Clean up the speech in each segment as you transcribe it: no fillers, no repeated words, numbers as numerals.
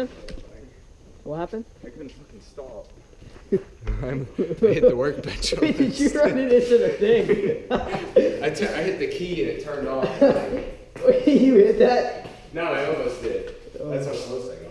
happened? What happened? I couldn't fucking stop. I hit the workbench. Wait, did you run it into the thing? I hit the key and it turned off. Wait, you hit that? No, I almost did. That's how close I got.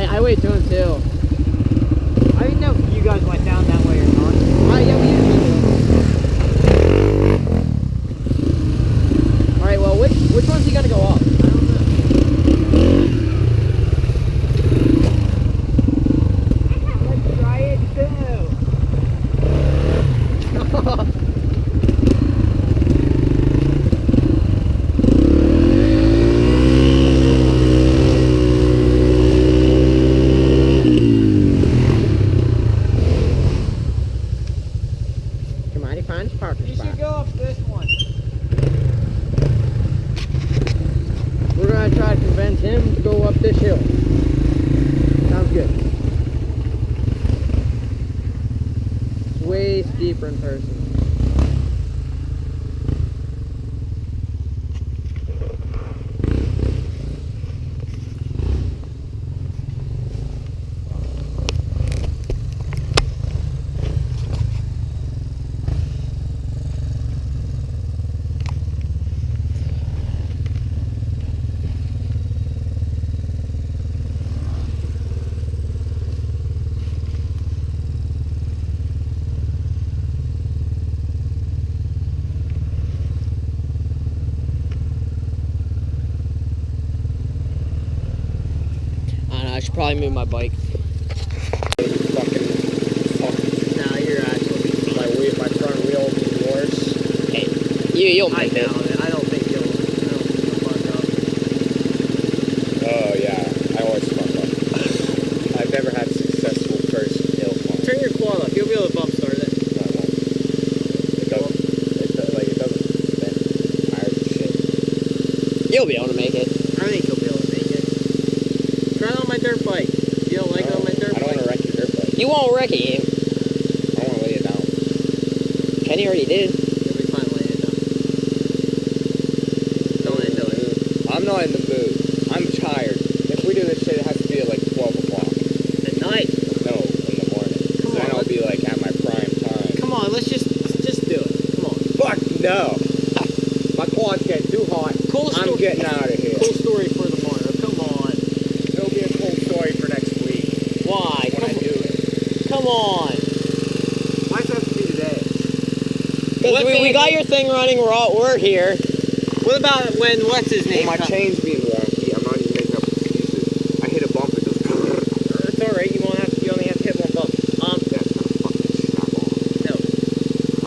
I wait to him too. I didn't know if you guys went down that way or not. Yeah, we usually do. Alright, well, which one's he gonna go up? I don't know. Let's try it too. You should go up this one. We're going to try to convince him to go up this hill. Sounds good. It's way steeper in person. I should probably move my bike. Fucking. Now you're actually My front wheel will be yours. Hey, You'll make it. I don't think you'll fuck up. Oh yeah, I always fuck up. I've never had a successful first hill climb. Turn your quad off. You'll be able to bump start it. No, I won't. It doesn't spin. Tires and shit. You'll be able to make it. I think you'll be able to make it. Try it on my dirt bike. You don't like it on my dirt I don't bike? want to wreck your dirt bike. You won't wreck it. I want to lay it down. Kenny already did. You'll be fine laying it down. Don't end it. I'm not in the mood. I'm tired. If we do this shit, it has to be at like 12 o'clock. At night. No, in the morning. Come Then on, I'll be like at my prime time. Come on, let's just do it. Come on. Fuck no. My quad's getting too hot. Cool I'm story. getting out of here. Cool story for the morning. Come on. It'll be a cool story for next week Why? when I do it. Come on. Why does it have to be today? Because we got your thing running. We're here. What about when what's his name? Well, my chain's being wonky. I'm not even making up excuses. I hit a bump, it goes. It's all right. You won't have to. You only have to hit one bump. That's gonna fucking snap off. No.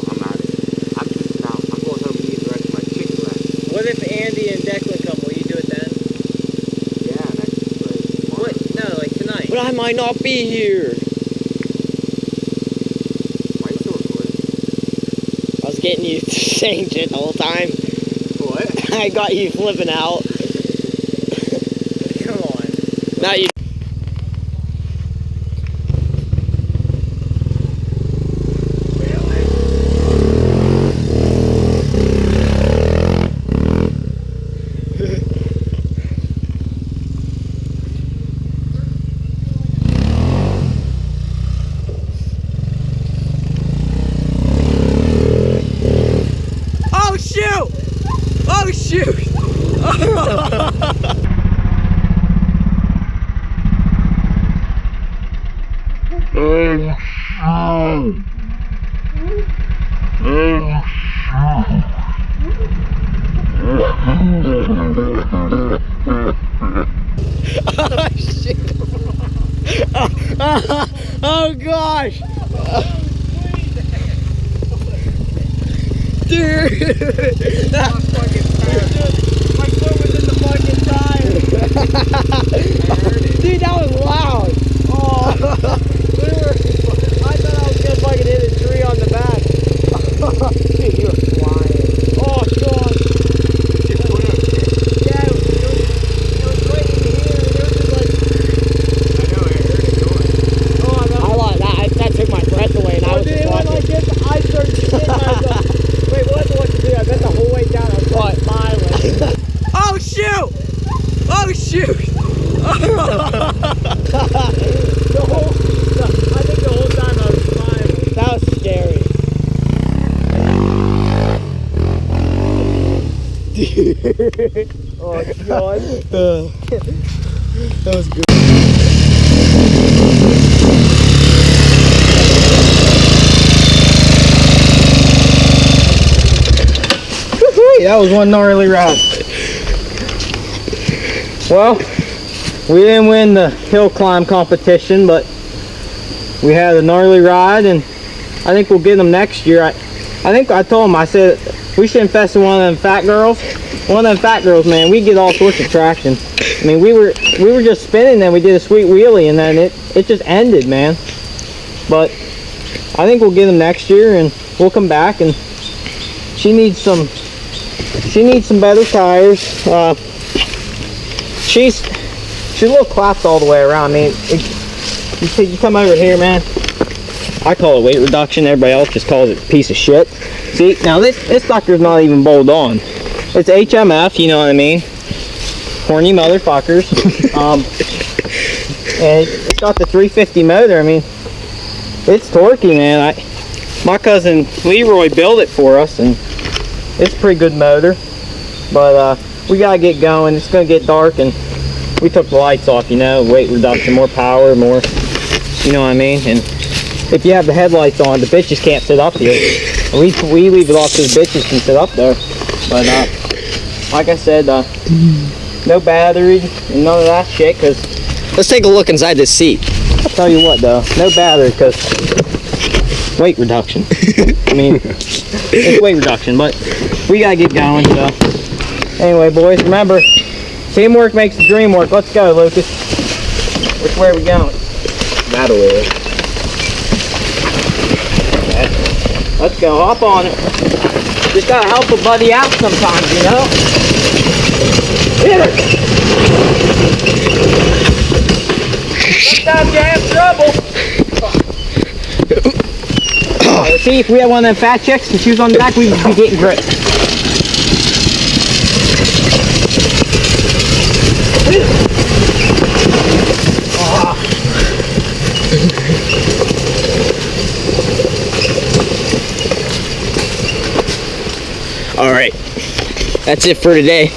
I'm out of here. I'm just out. I'm going home to eat the rest of my chicken breast. What if Andy and Declan come? Will you do it then? Yeah, next like. What? No, like tonight. But I might not be here. Why are you still recording? I was getting you saying shit the whole time. What? I got you flipping out. Come on. Now you. Oh shoot! Oh shoot! Oh shit! Oh gosh! Dude! My foot was in the fucking tire. Dude, that was loud! Oh, I thought I was gonna fucking hit a tree on the back. Dude, you were flying. Oh god. Yeah, it was right in here. And it was just like, I know, I heard it going. oh, That took my breath away, and I was dude, just it went watching. like this. I started shitting myself. Wait, we'll have to watch the video. I bet the whole way down I was What? smiling. Oh shoot! Oh shoot! I think the whole time I was smiling. That was scary. Oh god. That was good. That was one gnarly ride. Well, we didn't win the hill climb competition, but we had a gnarly ride, and I think we'll get them next year. I think I told him, I said, we should invest in one of them fat girls. One of them fat girls, man, we get all sorts of traction. I mean, we were just spinning, then we did a sweet wheelie, and then it just ended, man. But I think we'll get them next year, and we'll come back, and she needs some better tires. She's a little clapped all the way around. I mean, you come over here, man. I call it weight reduction. Everybody else just calls it piece of shit. See, now this sucker's not even bowled on. It's HMF, you know what I mean? Horny motherfuckers. And it's got the 350 motor. I mean, it's torquey, man. My cousin Leroy built it for us, and it's a pretty good motor. But we gotta get going. It's gonna get dark, and we took the lights off, you know, weight reduction, more power, more, you know what I mean? And if you have the headlights on, the bitches can't sit up here. We leave it off so the bitches can sit up there. But like I said, no battery and none of that shit, because Let's take a look inside this seat. I'll tell you what though, no battery, because weight reduction. I mean, it's weight reduction, but we gotta get going, so. Anyway, boys, remember, teamwork makes the dream work. Let's go, Lucas. Which way are we going? That way. Let's go, hop on it. Just gotta help a buddy out sometimes, you know? Hit her! Sometimes you have trouble. See, if we had one of them fat chicks and she was on the back, we'd be getting grip. All right, that's it for today.